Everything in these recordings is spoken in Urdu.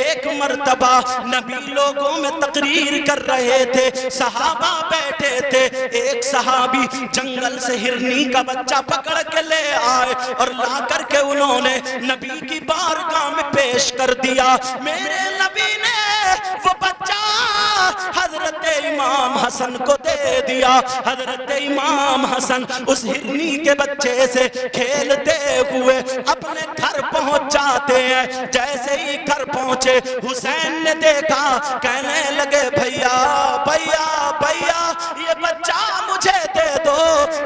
ایک مرتبہ نبی لوگوں میں تقریر کر رہے تھے، صحابہ بیٹھے تھے، ایک صحابی جنگل سے ہرنی کا بچہ پکڑ کے لے آئے اور لا کر کے انہوں نے نبی کی بارگاہ میں پیش کر دیا۔ میرے نبی نے وہ بچہ حضرت امام حسن کو دے دیا۔ حضرت امام حسن اس ہرنی کے بچے سے کھیلتے ہوئے اپنے گھر پہنچ جاتے ہیں۔ جیسے ہی گھر پہنچے حسین نے دیکھا، کہنے لگے بھیا بھیا بھیا یہ بچہ مجھے دے دو۔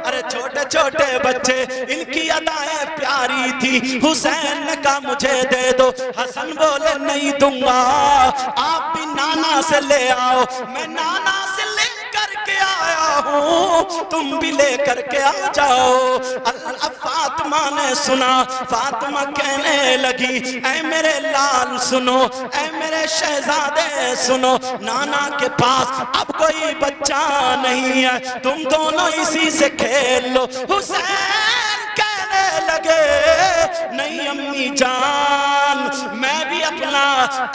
ارے چھوٹے چھوٹے بچے، ان کی ادائیں پیاری تھی۔ حسین نے کہا مجھے دے دو۔ حسن بولے نہیں دوں گا، آپ بھی نانا سے لے آؤ۔ میں نانا سے لے کر کے آیا ہوں، تم بھی لے کر کے آ جاؤ۔ اب فاطمہ نے سنا، فاطمہ کہنے لگی اے میرے لال سنو، اے میرے شہزادے سنو، نانا کے پاس اب کوئی بچہ نہیں ہے، تم دونوں اسی سے کھیل لو۔ حسین کہنے لگے نہیں امی جان، میں بھی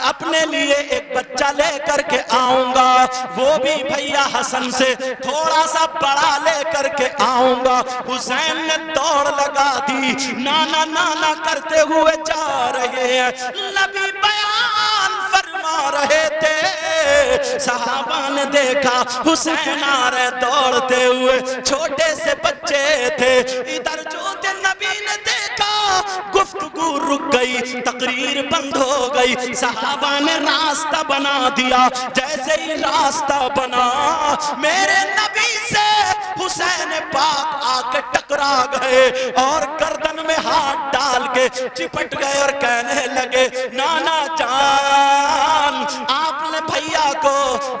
اپنے لیے ایک بچہ لے کر کے آؤں گا، وہ بھی بھیا حسن سے تھوڑا سا بڑا لے کر کے آؤں گا۔ حسین نے دوڑ لگا دی، نانا نانا کرتے ہوئے جا رہے ہیں۔ نبی بیان فرما رہے تھے، صحابہ نے دیکھا حسین آ رہے دوڑتے ہوئے، چھوٹے سے بچے تھے۔ ادھر جو تھے نبی نے دیکھا، گفتگو رک گئی، تقریر بند ہو گئی۔ صحابہ نے راستہ بنا دیا۔ جیسے ہی راستہ بنا، میرے نبی سے حسین پاک آ کے ٹکرا گئے اور گردن میں ہاتھ ڈال کے چپٹ گئے اور کہنے لگے نانا جان، آپ نے بھیا کو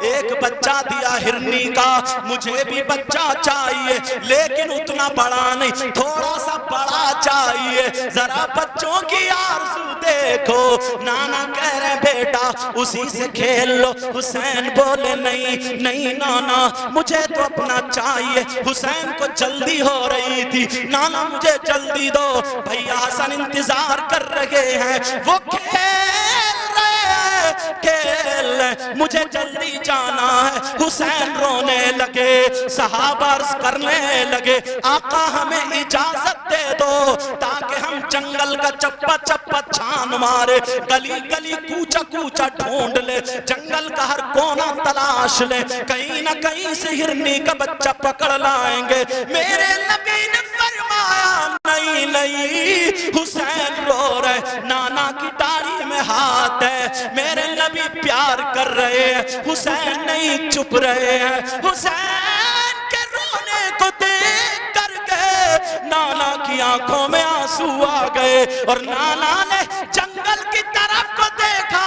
ایک بچہ دیا ہرنی کا، مجھے بھی بچہ چاہیے لیکن اتنا بڑا نہیں، تھوڑا سا بڑا چاہیے، ذرا بچوں کی آرزو دیکھو۔ نانا کہہ رہے بیٹا اسی سے کھیل لو۔ حسین بولے نہیں نہیں نانا، مجھے تو اپنا چاہیے۔ حسین کو جلدی ہو رہی تھی، نانا مجھے جلدی دو، بھیا حسن انتظار کر رہے ہیں، وہ کھیل رہے کھیل، مجھے جلدی جانا ہے۔ حسین رونے لگے، صحابہ عرض کرنے لگے آقا ہمیں اجازت دے دو تاکہ ہم جنگل کا چپا چپا چھان مارے، گلی گلی کوچا کوچا ڈھونڈ لے، جنگل کا ہر کونا تلاش لے، کہیں نہ کہیں سے ہرنی کا بچہ پکڑ لائیں گے۔ میرے نبی نے فرمایا نہیں نہیں، حسین رو رہے، نانا کی داڑھی میں ہاتھ ہے، میرے نبی پیار کر رہے ہیں، حسین نہیں چپ رہے ہیں۔ حسین کے رونے کو دیکھ کر کے نانا کی آنکھوں میں آنسو آ گئے اور نانا نے جنگل کی طرف کو دیکھا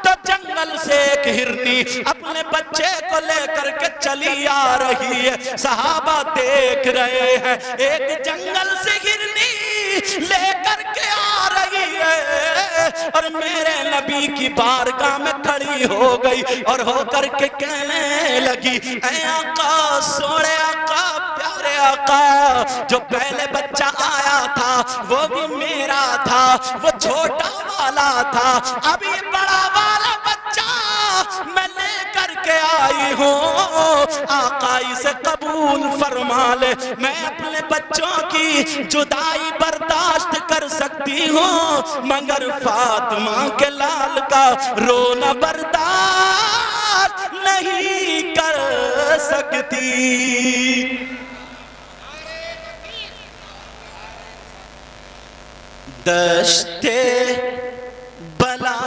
تو جنگل سے ایک ہرنی اپنے بچے کو لے کر کے چلی آ رہی ہے۔ صحابہ دیکھ رہے ہیں، ایک جنگل سے ہرنی لے کر کے آ رہی ہے اور میرے نبی کی بارگاہ میں کھڑی ہو گئی اور ہو کر کے کہنے لگی اے آقا، سوڑے آقا، پیارے آقا، جو پہلے بچہ آیا تھا وہ بھی میرا تھا، وہ چھوٹا والا تھا، اب یہ بڑا والا بچہ میں لے کر کے آئی ہوں، آقا اسے قبول فرما لے، میں اپنے بچوں کی جدائی برداشت کر سکتی ہوں مگر فاطمہ کے لال کا رونا برداشت نہیں کر سکتی۔ دشت بلا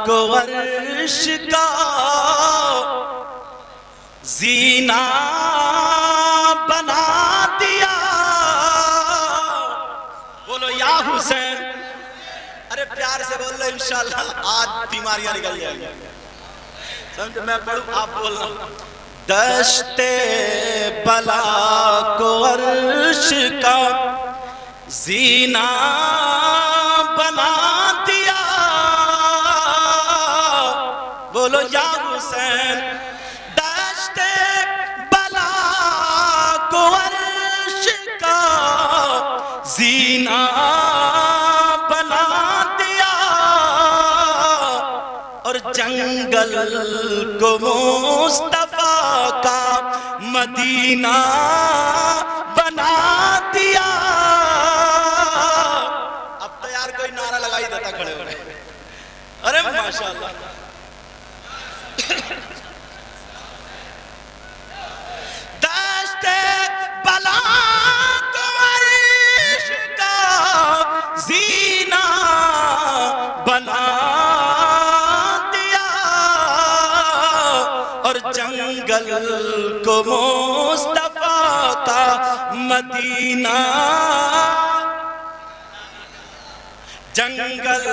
کو عرش کا زینہ بنا دیا۔ بولو یا حسین، ارے پیار سے بول رہے انشاءاللہ آج بیماریاں نکل جائیں گی، سمجھ میں پڑھوں آپ بول رہا ہوں۔ دشت بلا کو عرش کا زینہ بنا دیا، بولو یا حسین، دشت بلا کو عرش کا زینہ بنا دیا، جنگل کو مصطفیٰ کا مدینہ بنا دیا. اب تو یار کوئی نعرہ لگائی دیتا کھڑے ہوئے. ارے ماشاءاللہ. دشت بلا کو عرش کا زینہ بنا دیا اور جنگل کو مصطفیٰ کا مدینہ. جنگل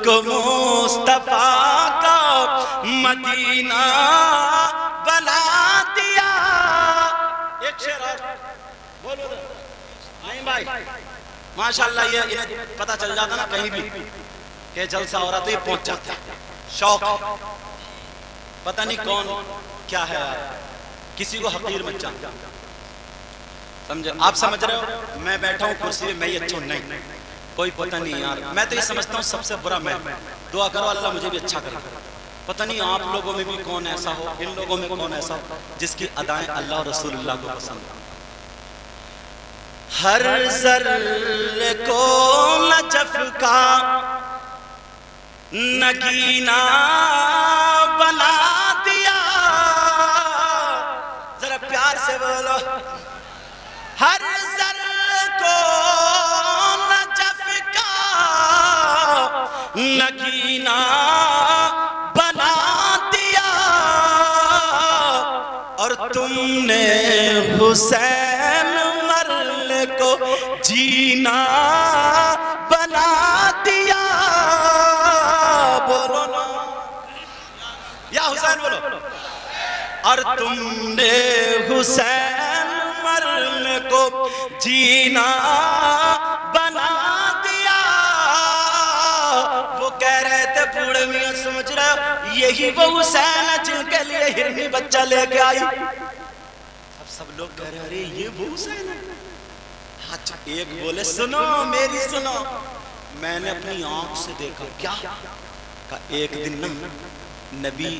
کو مصطفیٰ کا مدینہ بنا دیا. ایک شعر اور بولو نہیں بھائی. ماشاءاللہ یہ انہیں پتہ چل جاتا نا کہیں بھی کہ جلسہ ہو رہا تو یہ پہنچ جاتا ہے. شوق پتہ نہیں کون کیا ہے یار. کسی کو حقیر مت جان. سمجھے آپ سمجھ رہے ہو میں بیٹھا ہوں کرسی میں یہ اچھا نہیں کوئی پتہ نہیں یار. میں تو یہ سمجھتا ہوں سب سے برا میں. دعا کرو اللہ مجھے بھی اچھا کرے. پتہ نہیں آپ لوگوں میں بھی کون ایسا ہو, ان لوگوں میں کون ایسا ہو جس کی ادائیں اللہ اور رسول اللہ کو پسند. ہر ذرے کو نجف کا نگینہ بنا دیا. ذرا پیار سے بولو. ہر ذرے کو نجف کا نگینہ بنا دیا اور تم نے حسین مرنے کو جینا بنا دیا. بولو نا یا حسین بولو. اور تم نے حسین مرنے کو جینا بنا دیا. وہ کہہ رہے تھے بوڑھے میاں سمجھ رہے ہو یہی وہ حسین ہے جن کے لیے ہرنی بچہ لے کے آئی. اب سب لوگ کہہ رہے ہیں یہ وہ حسین ہے. اچھا ایک بولے سنو میری سنو. میں نے اپنی آنکھ سے دیکھا. کیا کہ ایک دن نبی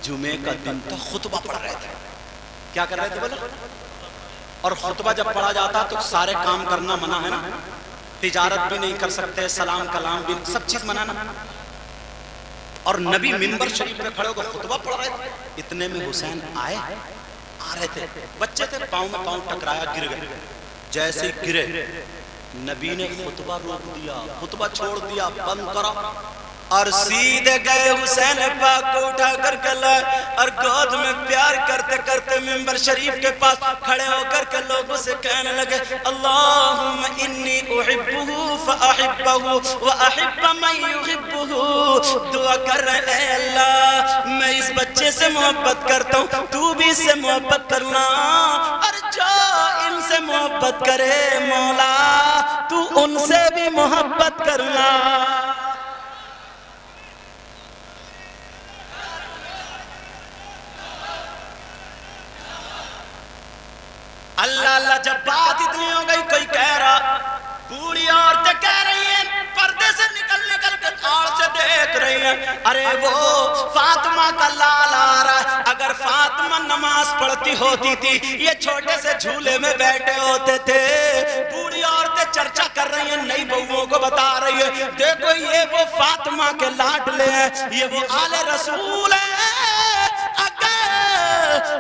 جمعے کا دن تھا خطبہ پڑھ رہے تھے. کیا کر رہے تھے بولو. اور خطبہ جب پڑھا جاتا تو سارے کام کرنا منع ہے نا. تجارت بھی نہیں کر سکتے, سلام کلام بھی, سب چیز منع نا. اور نبی منبر شریف پہ کھڑے ہو کر خطبہ پڑھ رہے تھے. اتنے میں حسین آ رہے تھے. بچے تھے, پاؤں میں پاؤں ٹکرایا, گر گئے. جیسے گرے نبی نے خطبہ روک دیا, خطبہ چھوڑ دیا, بند کرا اور سیدھے گئے حسین پاک کو اٹھا کر کے لائے اور گود میں پیار کرتے کرتے منبر شریف کے پاس کھڑے ہو کر کے لوگوں سے کہنے لگے اللہم انی احبہ فاحبہ واحب من یحبہ. دعا کر رہے اے اللہ میں اس بچے سے محبت کرتا ہوں, تو بھی اس سے محبت کرنا, اور جو ان سے محبت کرے مولا تو ان سے بھی محبت کرنا. اللہ اللہ. جب بات اتنی ہو گئی کوئی کہہ رہا, بوڑھی عورتیں کہہ رہی ہیں پردے سے نکل نکل کے آڑ سے دیکھ رہی ہیں ارے وہ فاطمہ کا لال آ رہا ہے. اگر فاطمہ نماز پڑھتی ہوتی تھی یہ چھوٹے سے جھولے میں بیٹھے ہوتے تھے. بوڑھی عورتیں چرچا کر رہی ہیں, نئی بہوؤں کو بتا رہی ہے دیکھو یہ وہ فاطمہ کے لاڈلے ہیں, یہ وہ آل رسول ہیں.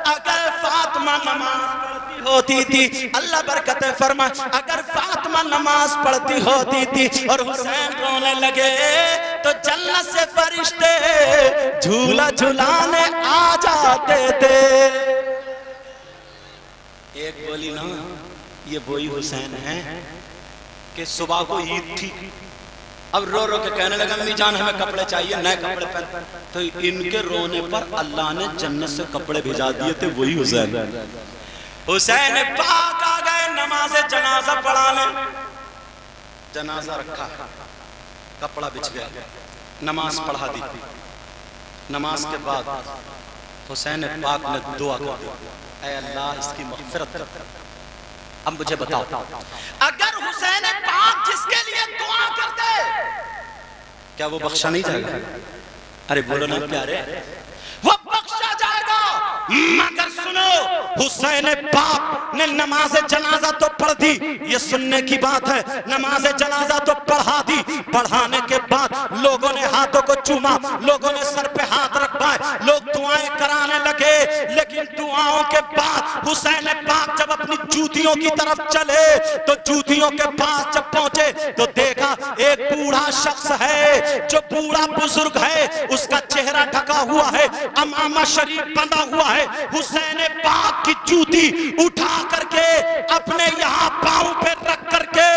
اگر فاطمہ نماز پڑھتی ہوتی تھی, اللہ برکت فرمائے, اگر فاطمہ نماز پڑھتی ہوتی تھی اور حسین رونے لگے تو جنت سے فرشتے جھولا جھلانے آ جاتے تھے. ایک بولی نا یہ وہی حسین ہے کہ صبح کو عید تھی, اب رو رو کے کہنے لگا امی جان ہمیں کپڑے چاہیے, نئے کپڑے پہن. تو ان کے رونے پر اللہ نے جنت سے کپڑے بھیجا دیے تھے, وہی حسین. حسین پاک آ گئے نماز جنازہ پڑھانے. جنازہ رکھا, کپڑا بچھ گیا, نماز پڑھا دی. نماز کے بعد حسین پاک نے دعا کر دی اے اللہ اس کی مغفرت کر. اب مجھے بتاؤ اگر حسین پاک جس کے لیے دعا کرتے کیا وہ بخشا نہیں جائے گا؟ ارے بولو نا پیارے، وہ بخشا جائے گا، مگر سنو حسین پاک نے نماز جنازہ تو پڑھ دی، یہ سننے کی بات ہے، نماز جنازہ تو پڑھا دی، پڑھانے کے بعد لوگوں نے ہاتھوں کو چوما، لوگوں نے سر پہ ہاتھ رکھوائے، لوگ دعائیں کرانے لگے، لیکن دعاؤں کے بعد حسین پاک جب اپنی جوتیوں کی طرف چلے تو جوتیوں کے پاس جب پہنچے تو دیکھا ایک بوڑھا شخص ہے، جو بوڑھا بزرگ ہے، اس کا چہرہ ڈھکا ہوا ہے، امامہ شریف بندھا ہوا ہے، حسین پاک کی جوتی اٹھا کر کے اپنے یہاں پاؤں پہ رکھ کر کے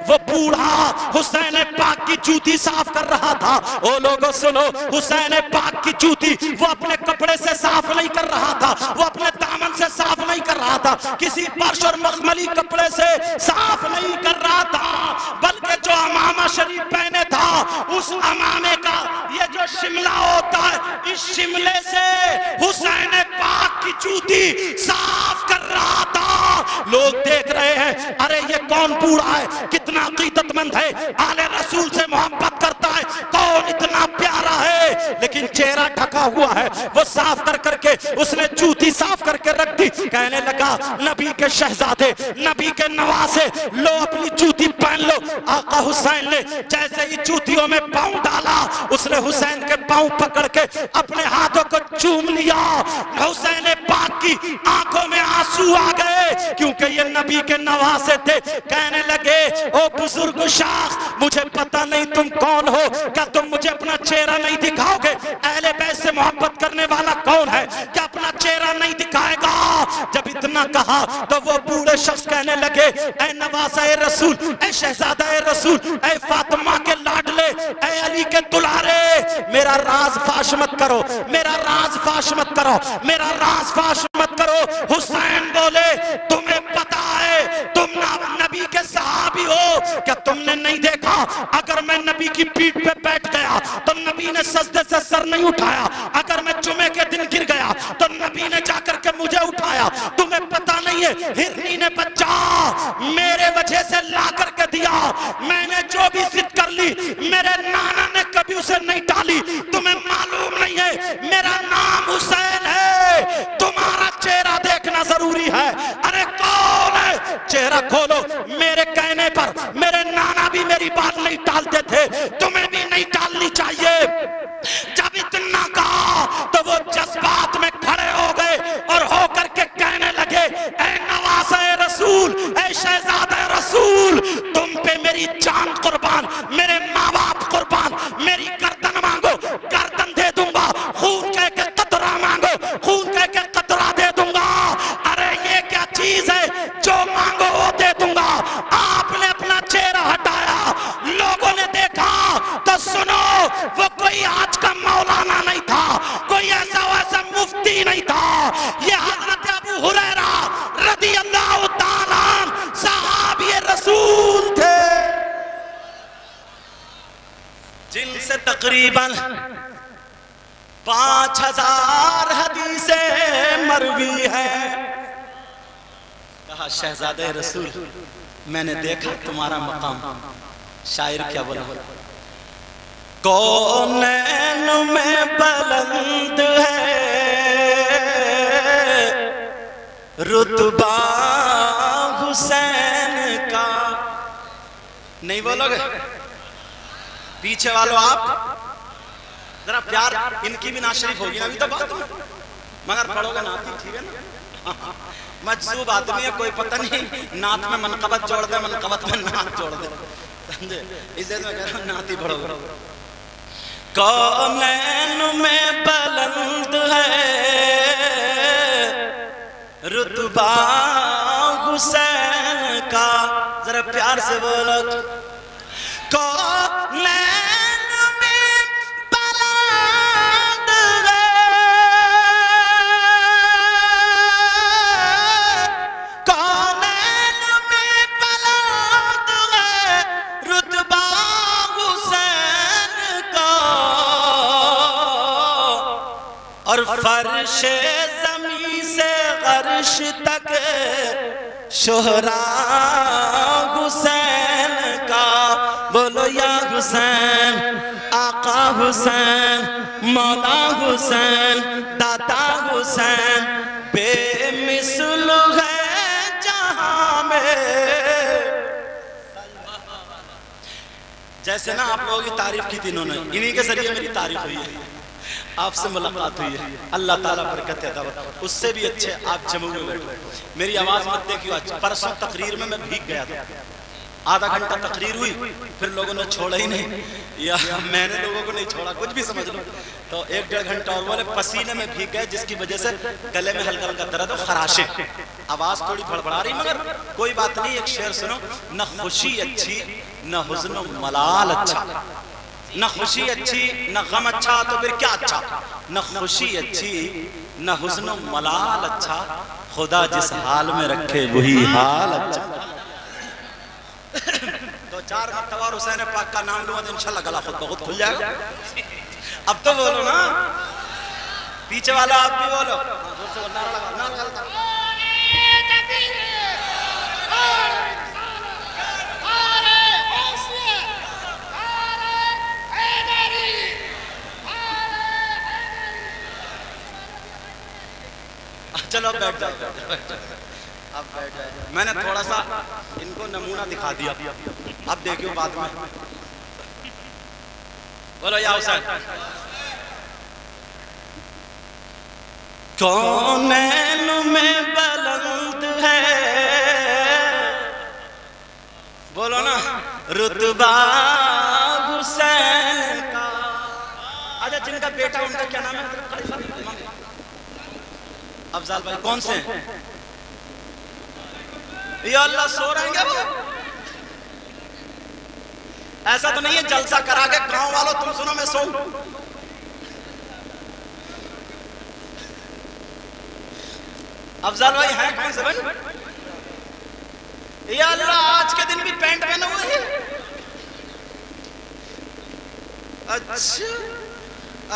وہ بوڑھا حسین پاک کی جوتی صاف کر رہا تھا۔ او لوگوں سنو، حسین پاک کی جوتی وہ اپنے کپڑے سے صاف نہیں کر رہا تھا، وہ اپنے دامن سے صاف نہیں کر رہا تھا، کسی فرش اور مخملی کپڑے سے صاف نہیں کر رہا تھا، بلکہ جو امامہ شریف پہنے تھا اس امامے کا یہ جو شملہ ہوتا ہے، اس شملے سے حسین پاک کی جوتی صاف کر رہا تھا۔ لوگ دیکھ رہے ہیں، ارے یہ کون بوڑھا ہے، کتنا عقیدت مند ہے، آل رسول سے محبت کرتا ہے، کون اتنا پیارا ہے، لیکن چہرہ ڈھکا ہوا ہے، وہ صاف کر کے اس نے جوتی صاف کر کے رکھ دی۔ کہنے لگا نبی کے شہزادے، نبی کے نواسے، لو اپنی جوتی پہن لو۔ آقا حسین نے جیسے ہی جوتیوں میں پاؤں ڈالا، اس نے حسین کے پاؤں پکڑ کے اپنے ہاتھوں کو چوم لیا۔ حسین پاک کی آنکھوں میں آنسو آ گئے، کیونکہ یہ نبی کے نواسے تھے۔ کہنے لگے او بزرگ شخص، مجھے پتہ نہیں تم کون ہو، کیا تم مجھے اپنا چہرہ نہیں دکھاؤ گے؟ اہل بیت سے محبت کرنے والا کون ہے، کیا اپنا چہرہ نہیں دکھائے گا؟ جب اتنا کہا تو وہ بوڑھے شخص کہنے لگے اے نواسہ رسول، اے شہزادہ رسول، اے فاطمہ کے لاڈلے، اے علی کے دلارے، میرا راز فاش مت کرو، میرا راز فاش مت کرو، میرا راز فاش مت کرو۔ حسین بولے تمہیں پتا ہے تم نبی کے صحابی ہو، کیا تم نے نہیں دیکھا اگر میں نبی کی پیٹھ پہ بیٹھ گیا تو نبی نے سجدے سے سر نہیں اٹھایا، اگر میں جمعے کے دن گر گیا تو نبی نے جا کر کے مجھے اٹھایا، تمہیں پتا نہیں ہے ہرنی نے بچہ میرے وجہ سے لا کر کے دیا، میں نے جو بھی ضد کر لی میرے نانا نے کبھی اسے نہیں ڈالی، تمہیں معلوم نہیں ہے میرا نام حسین ہے، تمہارا چہرہ دیکھنا ضروری ہے۔ ارے کون ہے؟ چہرہ کھولو، میرے کہنے پر میرے نانا بھی میری بات نہیں ٹالتے تھے، تمہیں بھی نہیں ٹالنی چاہیے۔ جب اتنا کہا تو وہ جذبات میں کھڑے ہو گئے اور ہو کر کے کہنے لگے اے نواسہ رسول، اے شہزادہ رسول، تم پہ میری جان قربان، میرے ماں باپ قربان، میری گردن مانگو گردن دے دوں گا، خون کہہ کے قطرہ مانگو خون کہہ کے قطرہ دے دوں گا۔ ارے یہ کیا چیز ہے، جو مانگو وہ دے دوں گا۔ آپ نے اپنا چہرہ ہٹایا، لوگوں نے دیکھا تو سنو، وہ کوئی آج کا مولانا نہیں تھا، کوئی ایسا ویسا مفتی نہیں تھا، یہ حضرت ابو ہریرہ رضی اللہ تعالیٰ عنہ صحابی رسول تھے، جن سے تقریباً 5000 حدیثیں مروی ہیں۔ کہا شہزادہ رسول میں نے دیکھا تمہارا مقام، شاعر کیا بولا، کونین میں بلند ہے رتبہ حسین کا۔ نہیں بولو گے؟ پیچھے والو آپ ذرا پیار، ان کی بھی نعت شریف ہوگی نا ابھی تو بات میں، مگر پڑھو گے نعت ہی، ٹھیک ہے نا؟ مجذوب آدمی ہے، کوئی پتہ نہیں نعت میں منقبت جوڑ دے، منقبت میں نعت جوڑ دے، اس لیے میں کہہ رہا ہوں نعت ہی پڑھو گے۔ کونین میں بلند ہے رتبہ حسین کا، ذرا پیار سے بولو، کونین میں بلند ہے، کونین میں بلند ہے رتبہ حسین کا، اور فرش زمین سے عرش تک شہرا حسین کا۔ بولو یا حسین، آقا حسین، مولا حسین داتا حسین بے مثل ہے جہاں میں. جیسے نا آپ لوگوں کی تعریف کی تھی انہوں نے، انہی کے ذریعے میری تعریف ہوئی ہے، آپ سے ملاقات ہوئی ہے. اللہ تعالیٰ برکت عطا فرمائے. اس سے بھی اچھے آپ جموں میں بیٹھے. میری آواز مت دیکھیو. آج پرسوں تقریر میں بھیگ گیا تھا، آدھا گھنٹہ تقریر ہوئی، پھر لوگوں نے چھوڑا ہی نہیں، یا میں نے لوگوں کو نہیں چھوڑا، کچھ بھی سمجھ لو. تو 1-1.5 گھنٹہ اور بولے پسینے میں بھیگ گئے، جس کی وجہ سے گلے میں ہلکا ہلکا درد ہو، خراشیں، آواز تھوڑی بڑبڑا رہی، مگر کوئی بات نہیں. ایک شعر سنو. نہ خوشی اچھی نہ حزن و ملال اچھا، نہ خوشی اچھی نہ غم اچھا تو پھر کیا اچھا. نہ خوشی اچھی نہ حزن و ملال اچھا، خدا جس حال میں رکھے وہی حال اچھا. تو 4 مرتبہ حسین پاک کا نام لوں تو انشاءاللہ گلا خود بخود کھل جائے گا. اب تو بولو نا، پیچھے والا آپ بھی بولو. چلو بیٹھ جاؤ. اب بیٹھ جائے. میں نے تھوڑا سا ان کو نمونہ دکھا دیا، اب دیکھو بعد میں. بولو یا حسین. کونین میں بلند ہے، بولو نا، رتبہ حسین کا. اچھا جن کا بیٹا ان کا کیا نام ہے؟ افضال بھائی. کون سے ہیں؟ یا اللہ سو رہیں گے وہ؟ ایسا تو نہیں ہے جلسہ کرا کے گاؤں والوں تم سنو میں سو. افضال بھائی ہیں کون سے بھائی؟ یا اللہ آج کے دن بھی پینٹ پہنے ہوئے ہیں. اچھا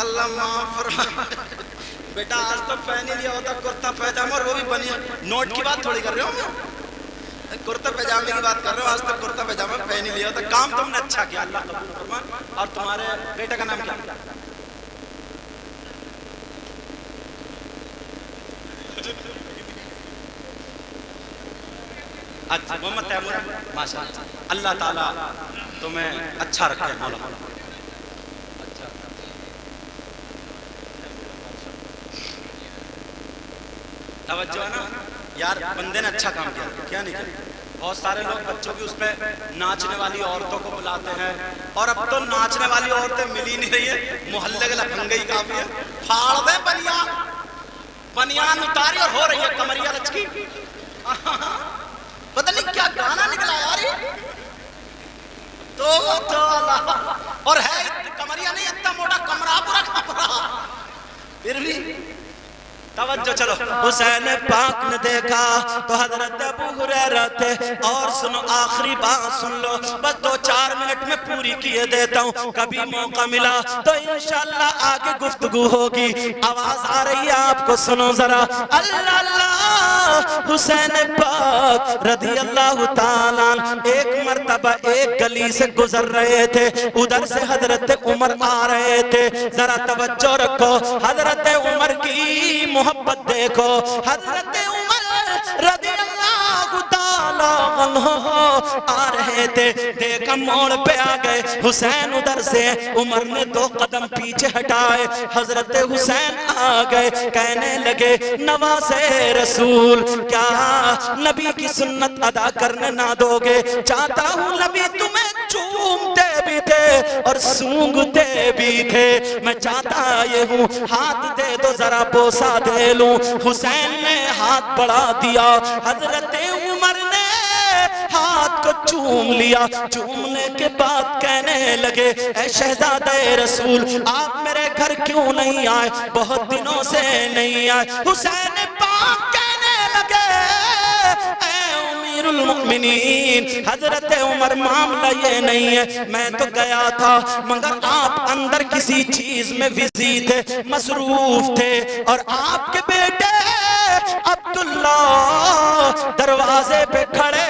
اللہ معاف فرمائے. بیٹا آج تو پہن ہی لیا ہوتا کرتا پیجامہ، اور وہ بھی بنی. نوٹ کی بات تھوڑی کر رہے ہو، کرتا پیجامے کی بات کر رہے ہو. آج تک کرتا پیجامہ پہن ہی لیا ہوتا. کام تم نے اچھا کیا، اللہ قبول فرمائے. اور تمہارے بیٹے کا نام کیا؟ اچھا محمد تیمور. ماشاءاللہ. اللہ تعالیٰ تمہیں اچھا رکھے مولا. توجہ ہے نا یار، بندے نے اچھا کام کیا. کیا نہیں کیا؟ بہت سارے لوگ بچوں کی اس پہ ناچنے والی عورتوں کو بلاتے ہیں، اور اب تو ناچنے والی عورتیں مل ہی نہیں رہی ہے، محلے کے لفنگے ہی کافی ہے. پھاڑ دے بنیان، بنیان اتاری اور ہو رہی ہے کمریا لچکی. پتہ نہیں کیا گانا نکلا یار. تو اللہ، اور ہے کمریا نہیں، اتنا موٹا کمرہ پورا کمرہ. پھر بھی توجہ. چلو حسین پاک نے دیکھا تو حضرت ابو ہریرہ تھے. اور سنو آخری بات سن لو، بس 2-4 منٹ میں پوری کیے دیتا ہوں. کبھی موقع ملا تو انشاءاللہ آگے گفتگو ہوگی. آواز آ رہی ہے آپ کو؟ سنو ذرا. اللہ اللہ حسین پاک رضی اللہ تعالیٰ ایک مرتبہ ایک گلی سے گزر رہے تھے. ادھر سے حضرت عمر آ رہے تھے. ذرا توجہ رکھو، حضرت عمر کی محبت دیکھو. حضرت عمر رضی اللہ تعالیٰ عنہ آ رہے تھے. دیکھا موڑ پہ آ گئے حسین ادھر سے. عمر نے 2 قدم پیچھے ہٹائے. حضرت حسین آ گئے، کہنے لگے نواز رسول کیا نبی کی سنت ادا کرنے نہ دو گے؟ چاہتا ہوں نبی تمہیں چومتے بھی تھے اور سونگتے بھی تھے. میں چاہتا یہ ہوں ہاتھ دے دو ذرا بوسہ دے لوں. حسین نے ہاتھ بڑھا دیا. حضرت عمر نے ہاتھ کو چوم لیا. چومنے کے بعد کہنے لگے اے شہزادہ رسول آپ میرے گھر کیوں نہیں آئے؟ بہت دنوں سے نہیں آئے. حسین پاک کہنے لگے اے امیر المؤمنین حضرت عمر معاملہ یہ نہیں ہے، میں تو گیا تھا مگر آپ اندر کسی چیز میں بزی تھے، مصروف تھے، اور آپ کے بیٹے عبداللہ دروازے پہ کھڑے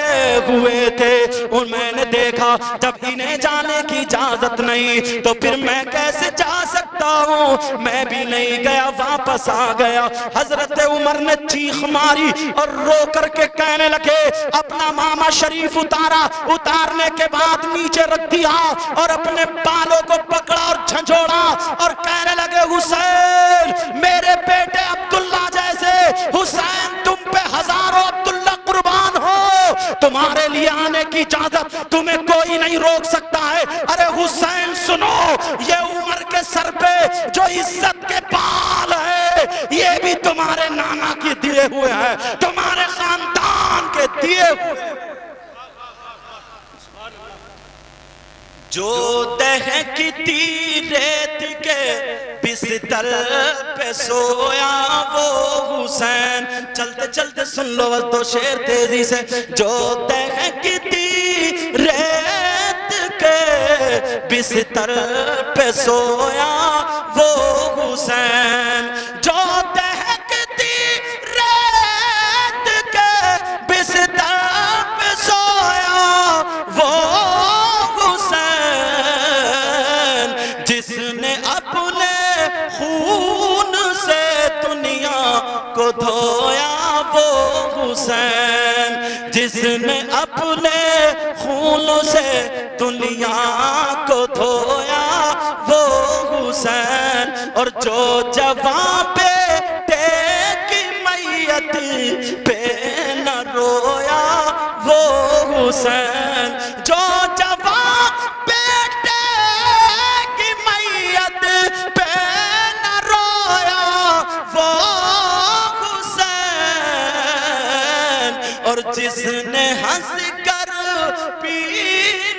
ہوئے تھے. اور میں نے دیکھا جب انہیں جانے کی اجازت نہیں تو پھر میں کیسے جا سکتا ہوں؟ ہوں، میں بھی نہیں گیا، واپس آ گیا۔ حضرت عمر نے چیخ ماری اور رو کر کے کہنے لگے، اپنا ماما شریف اتارا، اتارنے کے بعد نیچے رکھ دیا اور اپنے بالوں کو پکڑا اور جھنجھوڑا اور کہنے لگے، حسین میرے بیٹے عبداللہ جیسے، حسین تم پہ ہزاروں عبداللہ قربان ہو، تمہارے لیے آنے کی اجازت تمہیں کوئی نہیں روک سکتا ہے۔ ارے حسین سنو، یہ عمر کے سر پہ جو عزت کے بال ہے یہ بھی تمہارے نانا کی دیے ہوئے ہیں، تمہارے خاندان کے دیے ہوئے ہیں۔ جو دہکتی ریت کے بستر پہ سویا وہ حسین، چلتے چلتے سن لو بس دو شعر تیزی سے۔ جو دہکتی ریت کے بستر پہ سویا وہ حسین، جو دہکتی ریت کے بستر پہ سویا وہ جس نے اپنے خون سے دنیا کو دھویا وہ حسین، جس نے اپنے خون سے دنیا کو دھویا وہ حسین، اور جو جوان بیٹے کی میت پہ نہ رویا وہ حسین، جو جوان بیٹے کی میت پہ نہ رویا وہ حسین، اور جس نے ہنس کر پی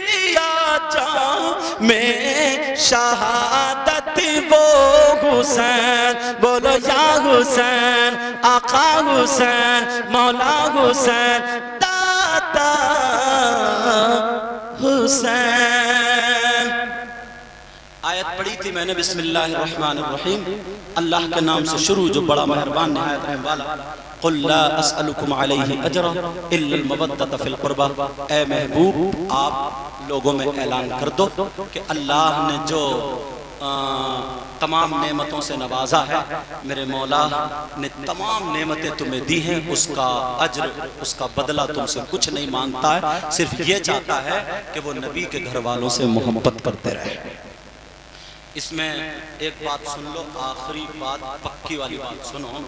لیا جام میں شہادت وہ حسین۔ بولو یا حسین، آقا حسین، مولا حسین، دادا حسین۔ آیت پڑھی تھی میں نے، بسم اللہ الرحمن الرحیم، اللہ کے نام سے شروع جو بڑا مہربان نہایت رحم والا۔ قل لا اسألکم علیہ اجرا الا المودۃ فی القربى، اے محبوب آپ لوگوں میں اعلان کر دو کہ اللہ نے جو تمام نعمتوں سے نوازا ہے، میرے مولا نے تمام نعمتیں تمہیں دی ہیں، اس کا اجر، اس کا بدلہ تم سے کچھ نہیں مانگتا ہے، صرف یہ چاہتا ہے کہ وہ نبی کے گھر والوں سے محبت کرتے رہے۔ اس میں ایک بات سن لو، آخری بات پکی والی بات سنو،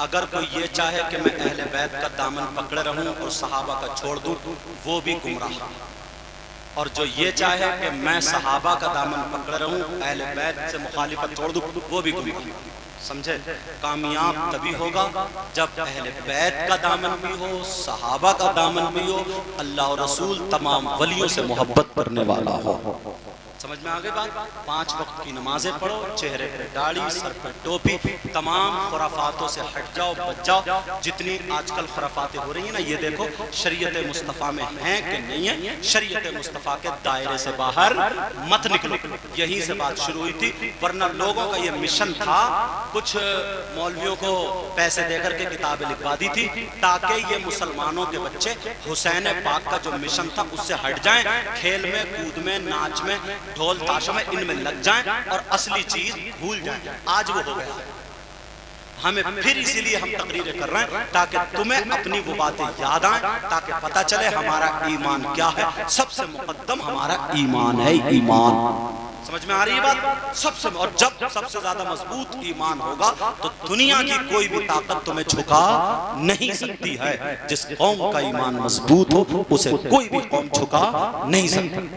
اگر کوئی یہ چاہے کہ میں اہل بیت کا دامن پکڑے رہوں اور صحابہ کا چھوڑ دوں، وہ بھی گمراہ، اور جو یہ چاہے کہ میں صحابہ کا دامن پکڑے رہوں، اہل بیت سے مخالفت چھوڑ دوں، وہ بھی گمراہ۔ سمجھے؟ کامیاب تبھی ہوگا جب اہل بیت کا دامن بھی ہو، صحابہ کا دامن بھی ہو، اللہ اور رسول تمام ولیوں سے محبت کرنے والا ہو۔ سمجھ میں آگے بات؟ 5 وقت کی نمازیں پڑھو، چہرے پہ داڑھی، سر پہ ٹوپی، تمام خرافاتوں سے ہٹ جاؤ، بچ جاؤ۔ جتنی آج کل خرافاتیں ہو رہی ہیں نا، یہ دیکھو شریعت مصطفیٰ میں ہیں کہ نہیں ہیں، شریعت مصطفیٰ کے دائرے سے باہر مت نکلو۔ یہیں سے بات شروع ہوئی تھی، ورنہ لوگوں کا یہ مشن تھا، کچھ مولویوں کو پیسے دے کر کے کتابیں لکھوا دی تھی تاکہ یہ مسلمانوں کے بچے حسین پاک کا جو مشن تھا اس سے ہٹ جائیں، کھیل میں، کود میں، ناچ میں، ڈھول تاشوں میں، ان میں لگ جائیں اور اصلی چیز بھول جائیں۔ آج وہ ہو گیا، ہمیں پھر اسی لیے ہم تقریریں کر رہے ہیں تاکہ تمہیں اپنی وہ باتیں یاد آئیں، تاکہ پتہ چلے ہمارا ایمان کیا ہے۔ سب سے مقدم ہمارا ایمان ہے، ایمان۔ سمجھ میں آ رہی ہے بات؟ سب سے، اور جب سب سے زیادہ مضبوط ایمان ہوگا تو دنیا کی کوئی بھی طاقت تمہیں جھکا نہیں سکتی ہے۔ جس قوم کا ایمان مضبوط ہو اسے کوئی بھی قوم جھکا نہیں سکتی۔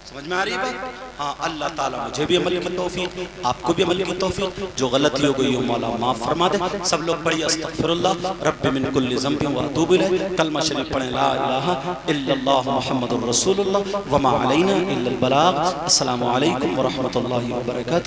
سمجھ میں آ رہی ہے بات؟ ہاں، اللہ تعالیٰ مجھے بھی عمل کی توفیق، آپ کو بھی عمل کی توفیق، جو غلطی ہو گئی ہو مولا معاف فرما دے۔ سب لوگ پڑھیے استغفر اللہ رب من کل ذنب واتوب الیہ، کلمہ شریف پڑھیں لا الہ الا اللہ محمد الرسول اللہ وما علینا الا البلاغ۔ السلام علیکم ورحمۃ اللہ وبرکاتہ۔